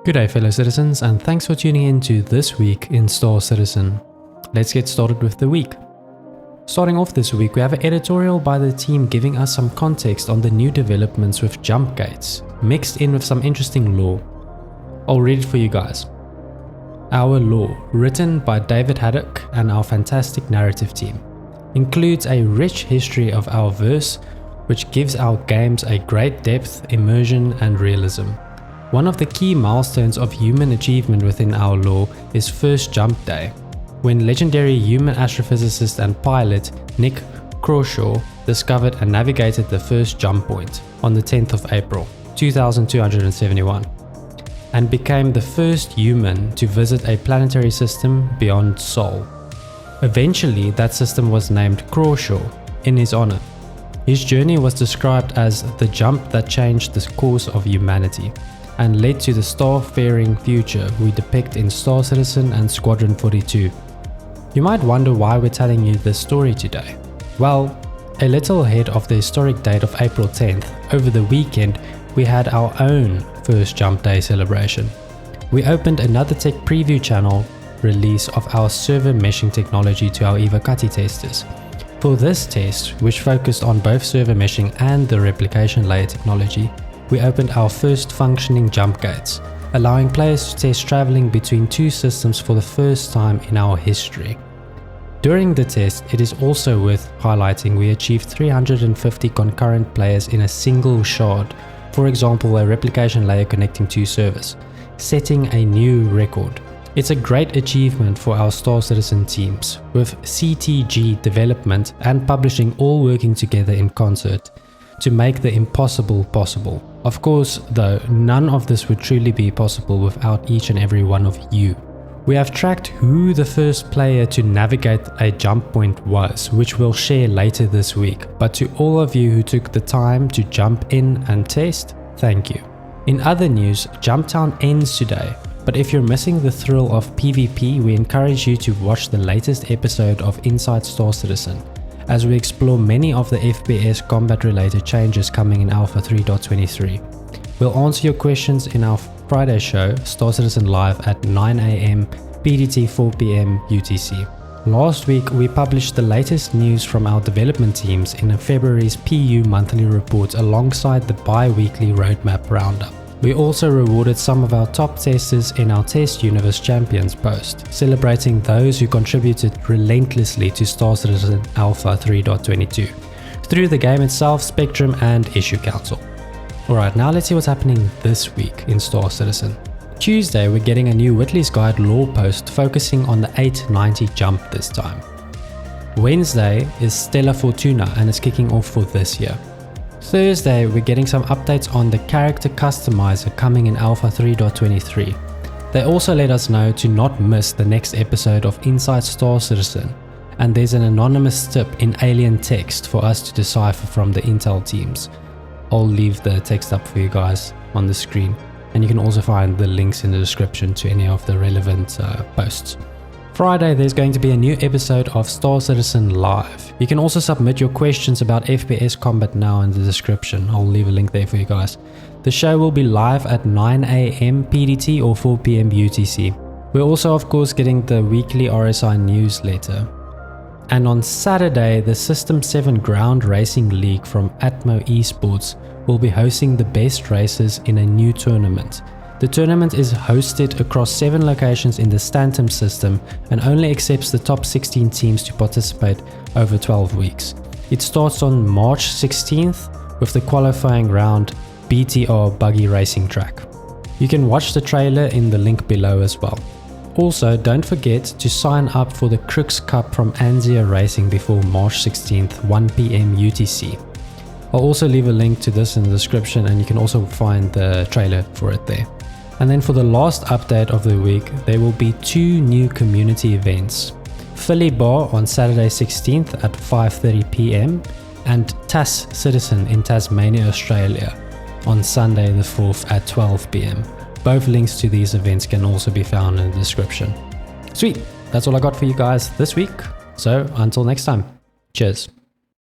Good day, fellow citizens, and thanks for tuning in to This Week in Star Citizen. Let's get started with the week. Starting off this week, we have an editorial by the team giving us some context on the new developments with jump gates, mixed in with some interesting lore. I'll read it for you guys. Our lore, written by David Haddock and our fantastic narrative team, includes a rich history of our verse, which gives our games a great depth, immersion, and realism. One of the key milestones of human achievement within our lore is First Jump Day, when legendary human astrophysicist and pilot Nick Crawshaw discovered and navigated the first jump point on the 10th of April 2271 and became the first human to visit a planetary system beyond Sol. Eventually, that system was named Crawshaw in his honor. His journey was described as the jump that changed the course of humanity and led to the star-faring future we depict in Star Citizen and Squadron 42. You might wonder why we're telling you this story today. Well, a little ahead of the historic date of April 10th, over the weekend, we had our own First Jump Day celebration. We opened another tech preview channel release of our server meshing technology to our Evocati testers. For this test, which focused on both server meshing and the replication layer technology, we opened our first functioning jump gates, allowing players to test traveling between two systems for the first time in our history. During the test, it is also worth highlighting we achieved 350 concurrent players in a single shard, for example a replication layer connecting two servers, setting a new record. It's a great achievement for our Star Citizen teams, with CTG development and publishing all working together in concert to make the impossible possible. Of course, though, none of this would truly be possible without each and every one of you. We have tracked who the first player to navigate a jump point was, which we'll share later this week, but to all of you who took the time to jump in and test, thank you. In other news, Jumptown ends today, but if you're missing the thrill of PvP, we encourage you to watch the latest episode of Inside Star Citizen, as we explore many of the FPS combat related changes coming in Alpha 3.23. We'll answer your questions in our Friday show, Star Citizen Live at 9 AM PDT 4 PM UTC. Last week we published the latest news from our development teams in February's PU monthly report alongside the bi-weekly roadmap roundup. We also rewarded some of our top testers in our Test Universe Champions post, celebrating those who contributed relentlessly to Star Citizen Alpha 3.22 through the game itself, Spectrum, and Issue Council. Alright, now let's see what's happening this week in Star Citizen. Tuesday, we're getting a new Whitley's Guide lore post focusing on the 890 jump this time. Wednesday is Stella Fortuna and it's kicking off for this year. Thursday, we're getting some updates on the character customizer coming in Alpha 3.23. They also let us know to not miss the next episode of Inside Star Citizen, and there's an anonymous tip in alien text for us to decipher from the intel teams. I'll leave the text up for you guys on the screen, and you can also find the links in the description to any of the relevant posts. Friday, there's going to be a new episode of Star Citizen Live. You can also submit your questions about FPS combat now in the description. I'll leave a link there for you guys. The show will be live at 9 AM PDT or 4 PM UTC. We're also of course getting the weekly RSI newsletter. And on Saturday, the System 7 Ground Racing League from Atmo Esports will be hosting the best races in a new tournament. The tournament is hosted across 7 locations in the Stanton system and only accepts the top 16 teams to participate over 12 weeks. It starts on March 16th with the qualifying round BTR Buggy Racing Track. You can watch the trailer in the link below as well. Also, don't forget to sign up for the Crooks Cup from Anzia Racing before March 16th, 1 PM UTC. I'll also leave a link to this in the description and you can also find the trailer for it there. And then for the last update of the week, there will be 2 new community events. Philly Bar on Saturday 16th at 5:30 PM and Tas Citizen in Tasmania, Australia on Sunday the 4th at 12 PM. Both links to these events can also be found in the description. Sweet, that's all I got for you guys this week. So until next time, cheers.